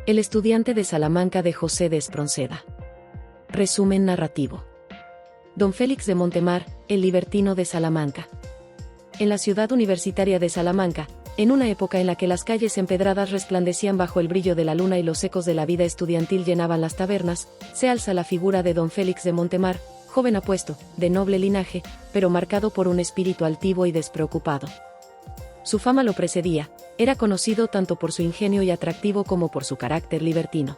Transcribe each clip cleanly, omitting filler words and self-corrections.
El estudiante de Salamanca de José de Espronceda. Resumen narrativo. Don Félix de Montemar, el libertino de Salamanca. En la ciudad universitaria de Salamanca, en una época en la que las calles empedradas resplandecían bajo el brillo de la luna y los ecos de la vida estudiantil llenaban las tabernas, se alza la figura de Don Félix de Montemar, joven apuesto, de noble linaje, pero marcado por un espíritu altivo y despreocupado. Su fama lo precedía, era conocido tanto por su ingenio y atractivo como por su carácter libertino.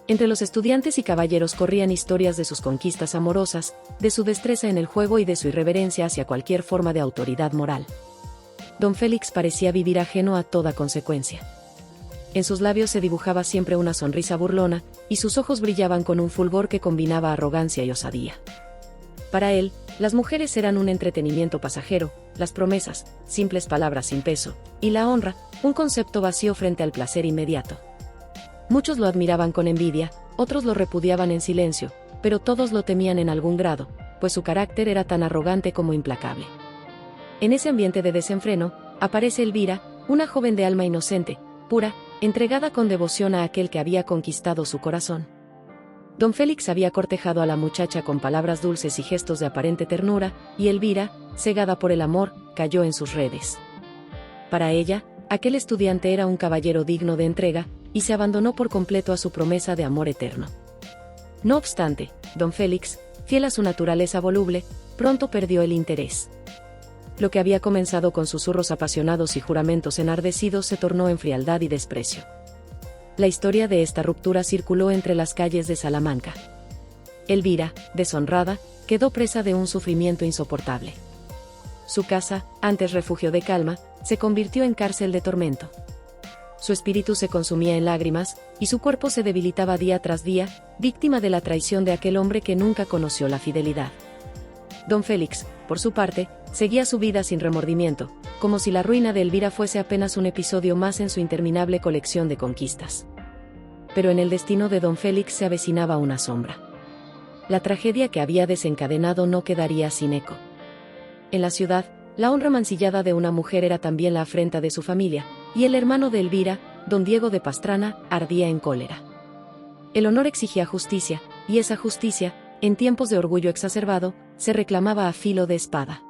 Entre los estudiantes y caballeros corrían historias de sus conquistas amorosas, de su destreza en el juego y de su irreverencia hacia cualquier forma de autoridad moral. Don Félix parecía vivir ajeno a toda consecuencia. En sus labios se dibujaba siempre una sonrisa burlona, y sus ojos brillaban con un fulgor que combinaba arrogancia y osadía. Para él, las mujeres eran un entretenimiento pasajero, las promesas, simples palabras sin peso, y la honra, un concepto vacío frente al placer inmediato. Muchos lo admiraban con envidia, otros lo repudiaban en silencio, pero todos lo temían en algún grado, pues su carácter era tan arrogante como implacable. En ese ambiente de desenfreno, aparece Elvira, una joven de alma inocente, pura, entregada con devoción a aquel que había conquistado su corazón. Don Félix había cortejado a la muchacha con palabras dulces y gestos de aparente ternura, y Elvira, cegada por el amor, cayó en sus redes. Para ella, aquel estudiante era un caballero digno de entrega, y se abandonó por completo a su promesa de amor eterno. No obstante, Don Félix, fiel a su naturaleza voluble, pronto perdió el interés. Lo que había comenzado con susurros apasionados y juramentos enardecidos se tornó en frialdad y desprecio. La historia de esta ruptura circuló entre las calles de Salamanca. Elvira, deshonrada, quedó presa de un sufrimiento insoportable. Su casa, antes refugio de calma, se convirtió en cárcel de tormento. Su espíritu se consumía en lágrimas, y su cuerpo se debilitaba día tras día, víctima de la traición de aquel hombre que nunca conoció la fidelidad. Don Félix, por su parte, seguía su vida sin remordimiento, como si la ruina de Elvira fuese apenas un episodio más en su interminable colección de conquistas. Pero en el destino de Don Félix se avecinaba una sombra. La tragedia que había desencadenado no quedaría sin eco. En la ciudad, la honra mancillada de una mujer era también la afrenta de su familia, y el hermano de Elvira, don Diego de Pastrana, ardía en cólera. El honor exigía justicia, y esa justicia, en tiempos de orgullo exacerbado, se reclamaba a filo de espada.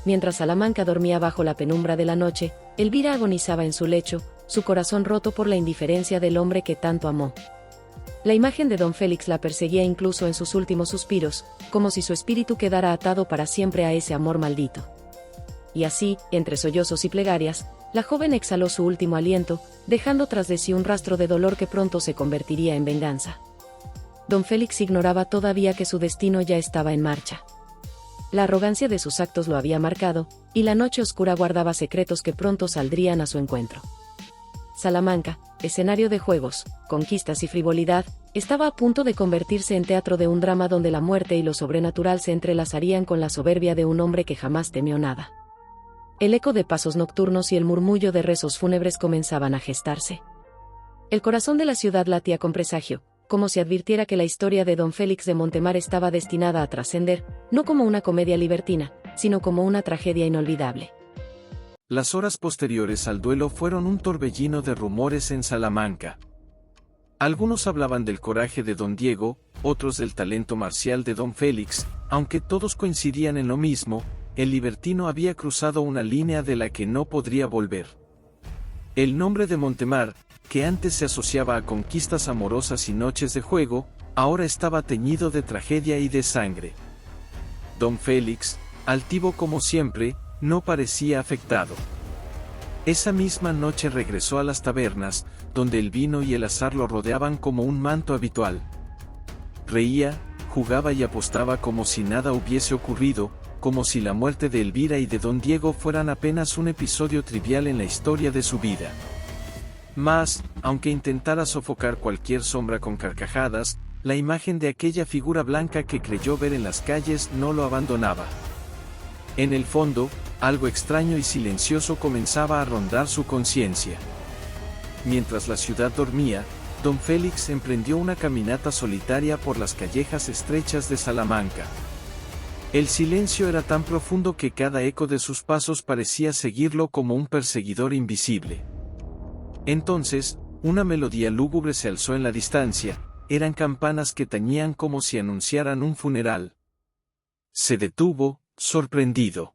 Mientras Salamanca dormía bajo la penumbra de la noche, Elvira agonizaba en su lecho, su corazón roto por la indiferencia del hombre que tanto amó. La imagen de Don Félix la perseguía incluso en sus últimos suspiros, como si su espíritu quedara atado para siempre a ese amor maldito. Y así, entre sollozos y plegarias, la joven exhaló su último aliento, dejando tras de sí un rastro de dolor que pronto se convertiría en venganza. Don Félix ignoraba todavía que su destino ya estaba en marcha. La arrogancia de sus actos lo había marcado, y la noche oscura guardaba secretos que pronto saldrían a su encuentro. Salamanca, escenario de juegos, conquistas y frivolidad, estaba a punto de convertirse en teatro de un drama donde la muerte y lo sobrenatural se entrelazarían con la soberbia de un hombre que jamás temió nada. El eco de pasos nocturnos y el murmullo de rezos fúnebres comenzaban a gestarse. El corazón de la ciudad latía con presagio, como si advirtiera que la historia de Don Félix de Montemar estaba destinada a trascender, no como una comedia libertina, sino como una tragedia inolvidable. Las horas posteriores al duelo fueron un torbellino de rumores en Salamanca. Algunos hablaban del coraje de Don Diego, otros del talento marcial de Don Félix, aunque todos coincidían en lo mismo: el libertino había cruzado una línea de la que no podría volver. El nombre de Montemar, que antes se asociaba a conquistas amorosas y noches de juego, ahora estaba teñido de tragedia y de sangre. Don Félix, altivo como siempre, no parecía afectado. Esa misma noche regresó a las tabernas, donde el vino y el azar lo rodeaban como un manto habitual. Reía, jugaba y apostaba como si nada hubiese ocurrido, como si la muerte de Elvira y de Don Diego fueran apenas un episodio trivial en la historia de su vida. Mas, aunque intentara sofocar cualquier sombra con carcajadas, la imagen de aquella figura blanca que creyó ver en las calles no lo abandonaba. En el fondo, algo extraño y silencioso comenzaba a rondar su conciencia. Mientras la ciudad dormía, Don Félix emprendió una caminata solitaria por las callejas estrechas de Salamanca. El silencio era tan profundo que cada eco de sus pasos parecía seguirlo como un perseguidor invisible. Entonces, una melodía lúgubre se alzó en la distancia, eran campanas que tañían como si anunciaran un funeral. Se detuvo, sorprendido.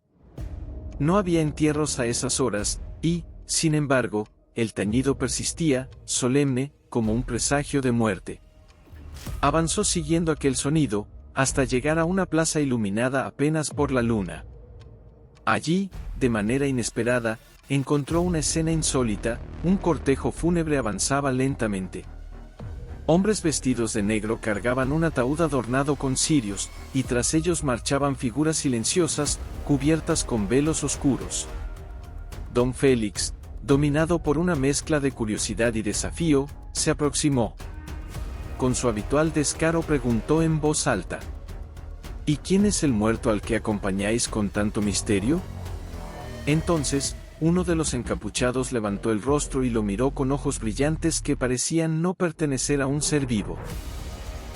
No había entierros a esas horas, y, sin embargo, el tañido persistía, solemne, como un presagio de muerte. Avanzó siguiendo aquel sonido, hasta llegar a una plaza iluminada apenas por la luna. Allí, de manera inesperada, encontró una escena insólita, un cortejo fúnebre avanzaba lentamente. Hombres vestidos de negro cargaban un ataúd adornado con cirios, y tras ellos marchaban figuras silenciosas, cubiertas con velos oscuros. Don Félix, dominado por una mezcla de curiosidad y desafío, se aproximó. Con su habitual descaro preguntó en voz alta: ¿Y quién es el muerto al que acompañáis con tanto misterio? Entonces, uno de los encapuchados levantó el rostro y lo miró con ojos brillantes que parecían no pertenecer a un ser vivo.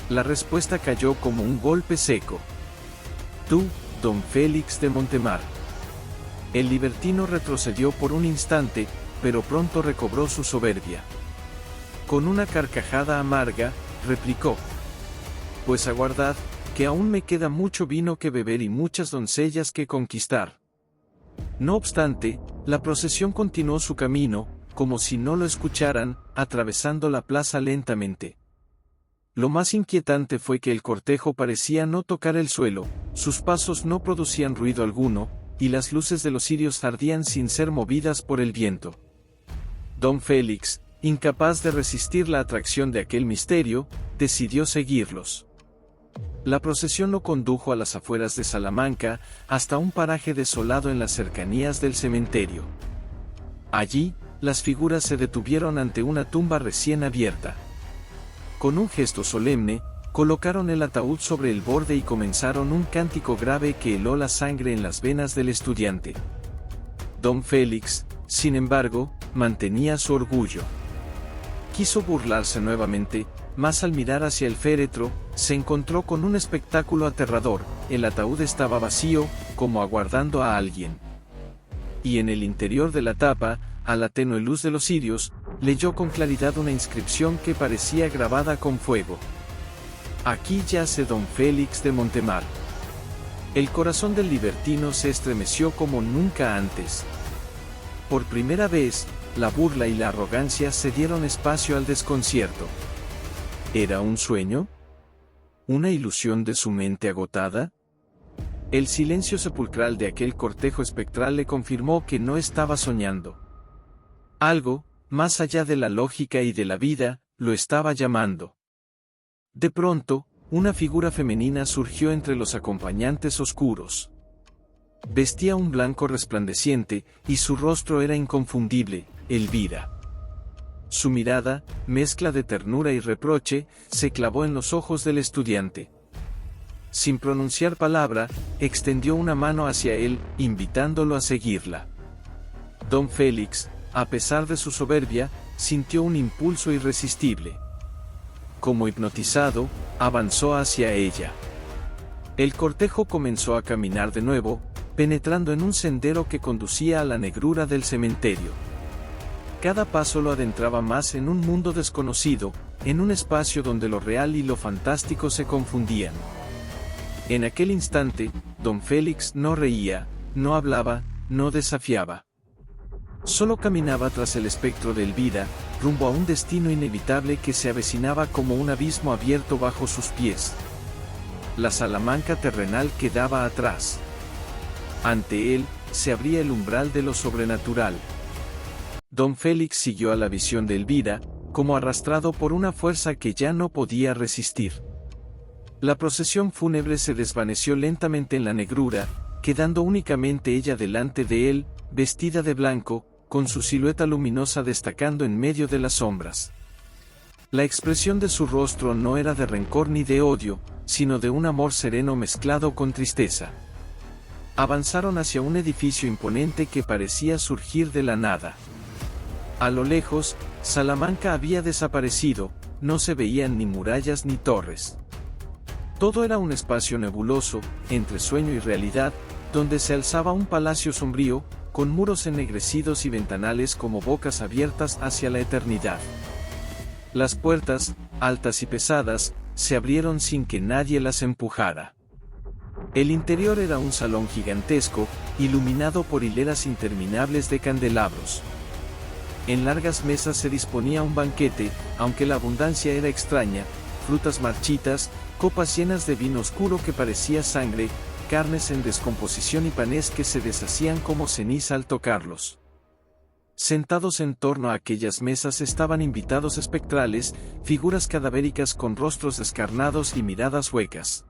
La respuesta cayó como un golpe seco. Tú, don Félix de Montemar. El libertino retrocedió por un instante, pero pronto recobró su soberbia. Con una carcajada amarga, replicó: Pues aguardad, que aún me queda mucho vino que beber y muchas doncellas que conquistar. No obstante, la procesión continuó su camino, como si no lo escucharan, atravesando la plaza lentamente. Lo más inquietante fue que el cortejo parecía no tocar el suelo, sus pasos no producían ruido alguno, y las luces de los cirios ardían sin ser movidas por el viento. Don Félix, incapaz de resistir la atracción de aquel misterio, decidió seguirlos. La procesión lo condujo a las afueras de Salamanca, hasta un paraje desolado en las cercanías del cementerio. Allí, las figuras se detuvieron ante una tumba recién abierta. Con un gesto solemne, colocaron el ataúd sobre el borde y comenzaron un cántico grave que heló la sangre en las venas del estudiante. Don Félix, sin embargo, mantenía su orgullo. Quiso burlarse nuevamente, mas al mirar hacia el féretro, se encontró con un espectáculo aterrador. El ataúd estaba vacío, como aguardando a alguien. Y en el interior de la tapa, a la tenue luz de los cirios, leyó con claridad una inscripción que parecía grabada con fuego. Aquí yace don Félix de Montemar. El corazón del libertino se estremeció como nunca antes. Por primera vez, la burla y la arrogancia cedieron espacio al desconcierto. ¿Era un sueño? ¿Una ilusión de su mente agotada? El silencio sepulcral de aquel cortejo espectral le confirmó que no estaba soñando. Algo, más allá de la lógica y de la vida, lo estaba llamando. De pronto, una figura femenina surgió entre los acompañantes oscuros. Vestía un blanco resplandeciente, y su rostro era inconfundible: Elvira. Su mirada, mezcla de ternura y reproche, se clavó en los ojos del estudiante. Sin pronunciar palabra, extendió una mano hacia él, invitándolo a seguirla. Don Félix, a pesar de su soberbia, sintió un impulso irresistible. Como hipnotizado, avanzó hacia ella. El cortejo comenzó a caminar de nuevo, penetrando en un sendero que conducía a la negrura del cementerio. Cada paso lo adentraba más en un mundo desconocido, en un espacio donde lo real y lo fantástico se confundían. En aquel instante, don Félix no reía, no hablaba, no desafiaba. Solo caminaba tras el espectro de Elvira, rumbo a un destino inevitable que se avecinaba como un abismo abierto bajo sus pies. La Salamanca terrenal quedaba atrás. Ante él, se abría el umbral de lo sobrenatural. Don Félix siguió a la visión de Elvira, como arrastrado por una fuerza que ya no podía resistir. La procesión fúnebre se desvaneció lentamente en la negrura, quedando únicamente ella delante de él, vestida de blanco, con su silueta luminosa destacando en medio de las sombras. La expresión de su rostro no era de rencor ni de odio, sino de un amor sereno mezclado con tristeza. Avanzaron hacia un edificio imponente que parecía surgir de la nada. A lo lejos, Salamanca había desaparecido, no se veían ni murallas ni torres. Todo era un espacio nebuloso, entre sueño y realidad, donde se alzaba un palacio sombrío, con muros ennegrecidos y ventanales como bocas abiertas hacia la eternidad. Las puertas, altas y pesadas, se abrieron sin que nadie las empujara. El interior era un salón gigantesco, iluminado por hileras interminables de candelabros. En largas mesas se disponía un banquete, aunque la abundancia era extraña: frutas marchitas, copas llenas de vino oscuro que parecía sangre, carnes en descomposición y panes que se deshacían como ceniza al tocarlos. Sentados en torno a aquellas mesas estaban invitados espectrales, figuras cadavéricas con rostros descarnados y miradas huecas.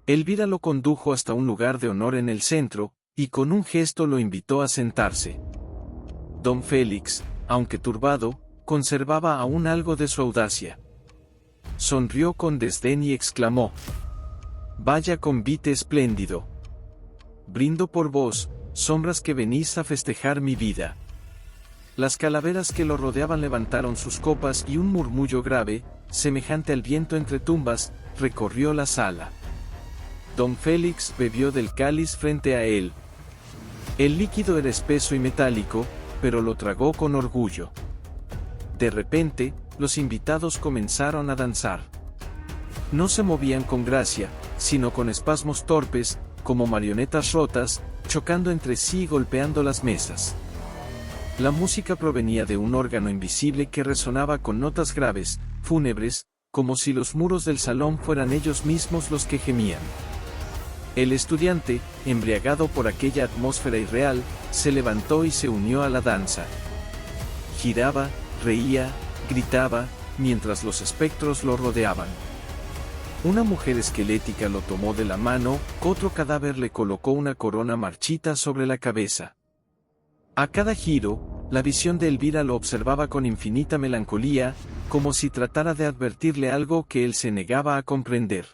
Elvira lo condujo hasta un lugar de honor en el centro, y con un gesto lo invitó a sentarse. Don Félix, aunque turbado, conservaba aún algo de su audacia. Sonrió con desdén y exclamó: «Vaya convite espléndido. Brindo por vos, sombras que venís a festejar mi vida». Las calaveras que lo rodeaban levantaron sus copas y un murmullo grave, semejante al viento entre tumbas, recorrió la sala. Don Félix bebió del cáliz frente a él. El líquido era espeso y metálico, pero lo tragó con orgullo. De repente, los invitados comenzaron a danzar. No se movían con gracia, sino con espasmos torpes, como marionetas rotas, chocando entre sí y golpeando las mesas. La música provenía de un órgano invisible que resonaba con notas graves, fúnebres, como si los muros del salón fueran ellos mismos los que gemían. El estudiante, embriagado por aquella atmósfera irreal, se levantó y se unió a la danza. Giraba, reía, gritaba, mientras los espectros lo rodeaban. Una mujer esquelética lo tomó de la mano, otro cadáver le colocó una corona marchita sobre la cabeza. A cada giro, la visión de Elvira lo observaba con infinita melancolía, como si tratara de advertirle algo que él se negaba a comprender.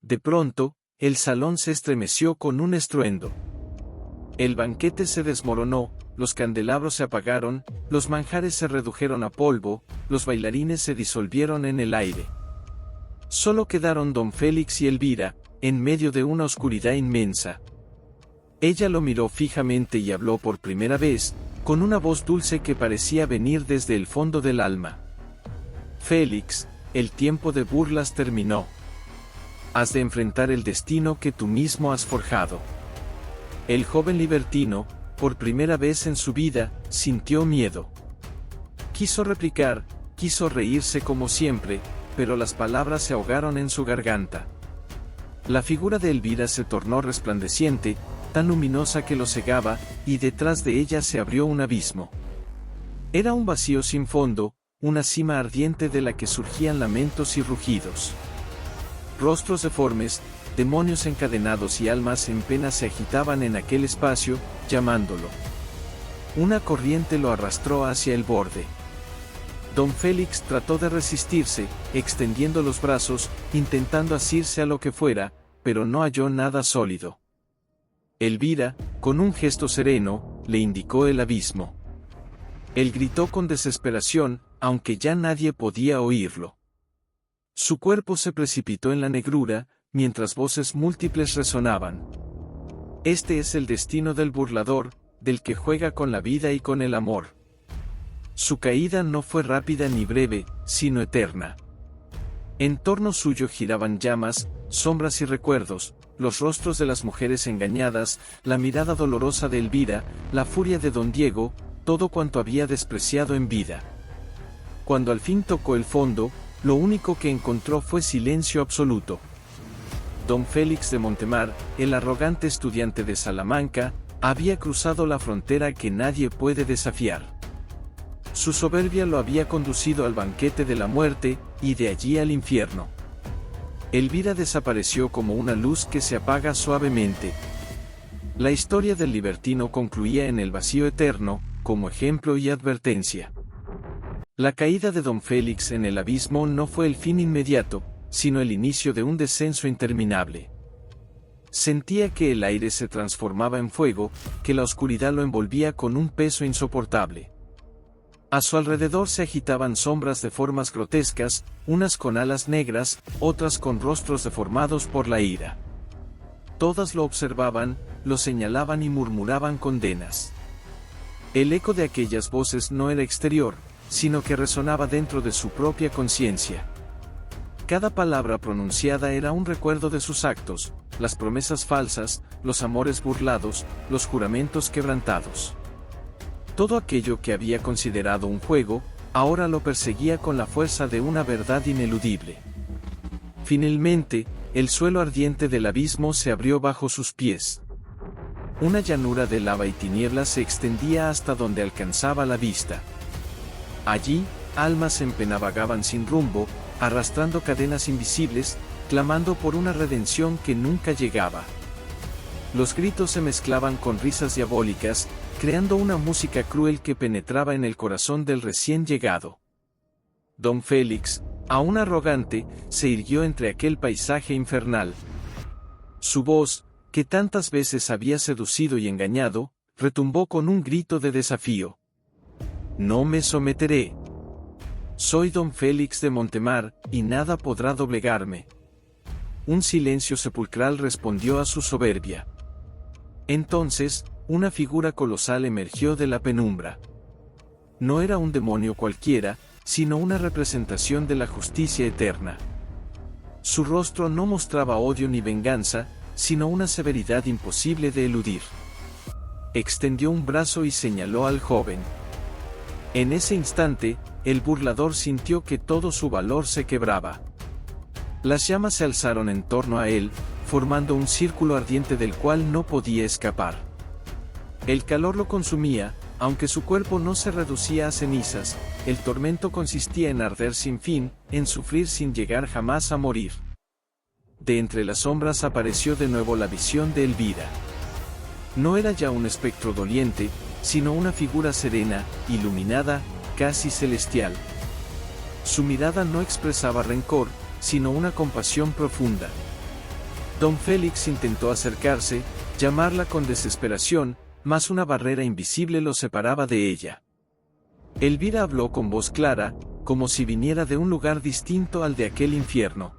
De pronto, el salón se estremeció con un estruendo. El banquete se desmoronó, los candelabros se apagaron, los manjares se redujeron a polvo, los bailarines se disolvieron en el aire. Solo quedaron don Félix y Elvira, en medio de una oscuridad inmensa. Ella lo miró fijamente y habló por primera vez, con una voz dulce que parecía venir desde el fondo del alma. «Félix, el tiempo de burlas terminó. Has de enfrentar el destino que tú mismo has forjado». El joven libertino, por primera vez en su vida, sintió miedo. Quiso replicar, quiso reírse como siempre, pero las palabras se ahogaron en su garganta. La figura de Elvira se tornó resplandeciente, tan luminosa que lo cegaba, y detrás de ella se abrió un abismo. Era un vacío sin fondo, una cima ardiente de la que surgían lamentos y rugidos. Rostros deformes, demonios encadenados y almas en pena se agitaban en aquel espacio, llamándolo. Una corriente lo arrastró hacia el borde. Don Félix trató de resistirse, extendiendo los brazos, intentando asirse a lo que fuera, pero no halló nada sólido. Elvira, con un gesto sereno, le indicó el abismo. Él gritó con desesperación, aunque ya nadie podía oírlo. Su cuerpo se precipitó en la negrura, mientras voces múltiples resonaban. Este es el destino del burlador, del que juega con la vida y con el amor. Su caída no fue rápida ni breve, sino eterna. En torno suyo giraban llamas, sombras y recuerdos, los rostros de las mujeres engañadas, la mirada dolorosa de Elvira, la furia de don Diego, todo cuanto había despreciado en vida. Cuando al fin tocó el fondo, lo único que encontró fue silencio absoluto. Don Félix de Montemar, el arrogante estudiante de Salamanca, había cruzado la frontera que nadie puede desafiar. Su soberbia lo había conducido al banquete de la muerte, y de allí al infierno. Elvira desapareció como una luz que se apaga suavemente. La historia del libertino concluía en el vacío eterno, como ejemplo y advertencia. La caída de don Félix en el abismo no fue el fin inmediato, sino el inicio de un descenso interminable. Sentía que el aire se transformaba en fuego, que la oscuridad lo envolvía con un peso insoportable. A su alrededor se agitaban sombras de formas grotescas, unas con alas negras, otras con rostros deformados por la ira. Todas lo observaban, lo señalaban y murmuraban condenas. El eco de aquellas voces no era exterior, sino que resonaba dentro de su propia conciencia. Cada palabra pronunciada era un recuerdo de sus actos, las promesas falsas, los amores burlados, los juramentos quebrantados. Todo aquello que había considerado un juego, ahora lo perseguía con la fuerza de una verdad ineludible. Finalmente, el suelo ardiente del abismo se abrió bajo sus pies. Una llanura de lava y tinieblas se extendía hasta donde alcanzaba la vista. Allí, almas en pena vagaban sin rumbo, arrastrando cadenas invisibles, clamando por una redención que nunca llegaba. Los gritos se mezclaban con risas diabólicas, creando una música cruel que penetraba en el corazón del recién llegado. Don Félix, aún arrogante, se irguió entre aquel paisaje infernal. Su voz, que tantas veces había seducido y engañado, retumbó con un grito de desafío. «No me someteré. Soy Don Félix de Montemar, y nada podrá doblegarme». Un silencio sepulcral respondió a su soberbia. Entonces, una figura colosal emergió de la penumbra. No era un demonio cualquiera, sino una representación de la justicia eterna. Su rostro no mostraba odio ni venganza, sino una severidad imposible de eludir. Extendió un brazo y señaló al joven. En ese instante, el burlador sintió que todo su valor se quebraba. Las llamas se alzaron en torno a él, formando un círculo ardiente del cual no podía escapar. El calor lo consumía, aunque su cuerpo no se reducía a cenizas, el tormento consistía en arder sin fin, en sufrir sin llegar jamás a morir. De entre las sombras apareció de nuevo la visión de Elvira. No era ya un espectro doliente, sino una figura serena, iluminada, casi celestial. Su mirada no expresaba rencor, sino una compasión profunda. Don Félix intentó acercarse, llamarla con desesperación, mas una barrera invisible lo separaba de ella. Elvira habló con voz clara, como si viniera de un lugar distinto al de aquel infierno.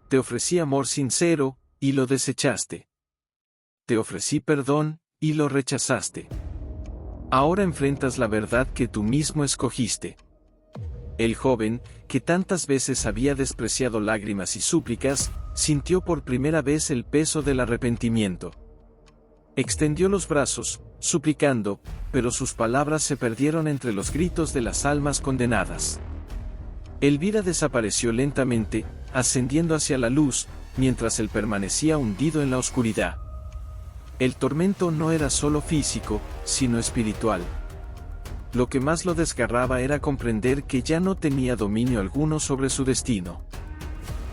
Te ofrecí amor sincero, y lo desechaste. Te ofrecí perdón, y lo rechazaste. Ahora enfrentas la verdad que tú mismo escogiste. El joven, que tantas veces había despreciado lágrimas y súplicas, sintió por primera vez el peso del arrepentimiento. Extendió los brazos, suplicando, pero sus palabras se perdieron entre los gritos de las almas condenadas. Elvira desapareció lentamente, ascendiendo hacia la luz, mientras él permanecía hundido en la oscuridad. El tormento no era solo físico, sino espiritual. Lo que más lo desgarraba era comprender que ya no tenía dominio alguno sobre su destino.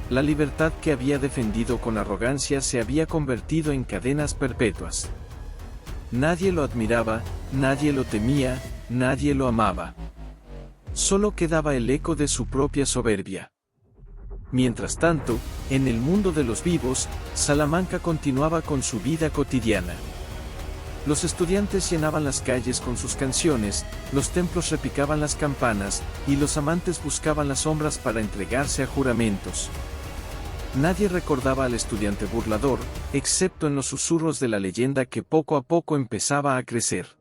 La libertad que había defendido con arrogancia se había convertido en cadenas perpetuas. Nadie lo admiraba, nadie lo temía, nadie lo amaba. Solo quedaba el eco de su propia soberbia. Mientras tanto, en el mundo de los vivos, Salamanca continuaba con su vida cotidiana. Los estudiantes llenaban las calles con sus canciones, los templos repicaban las campanas, y los amantes buscaban las sombras para entregarse a juramentos. Nadie recordaba al estudiante burlador, excepto en los susurros de la leyenda que poco a poco empezaba a crecer.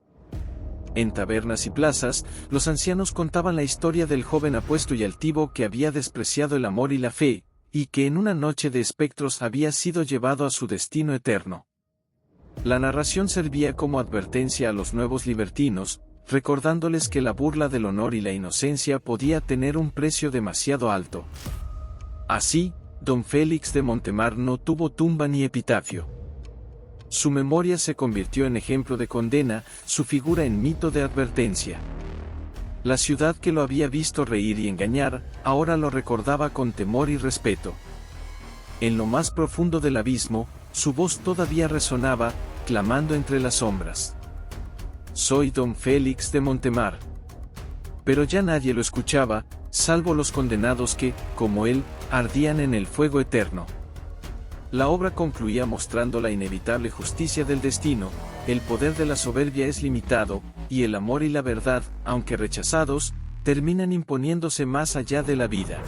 En tabernas y plazas, los ancianos contaban la historia del joven apuesto y altivo que había despreciado el amor y la fe, y que en una noche de espectros había sido llevado a su destino eterno. La narración servía como advertencia a los nuevos libertinos, recordándoles que la burla del honor y la inocencia podía tener un precio demasiado alto. Así, Don Félix de Montemar no tuvo tumba ni epitafio. Su memoria se convirtió en ejemplo de condena, su figura en mito de advertencia. La ciudad que lo había visto reír y engañar, ahora lo recordaba con temor y respeto. En lo más profundo del abismo, su voz todavía resonaba, clamando entre las sombras. Soy Don Félix de Montemar. Pero ya nadie lo escuchaba, salvo los condenados que, como él, ardían en el fuego eterno. La obra concluía mostrando la inevitable justicia del destino, el poder de la soberbia es limitado, y el amor y la verdad, aunque rechazados, terminan imponiéndose más allá de la vida.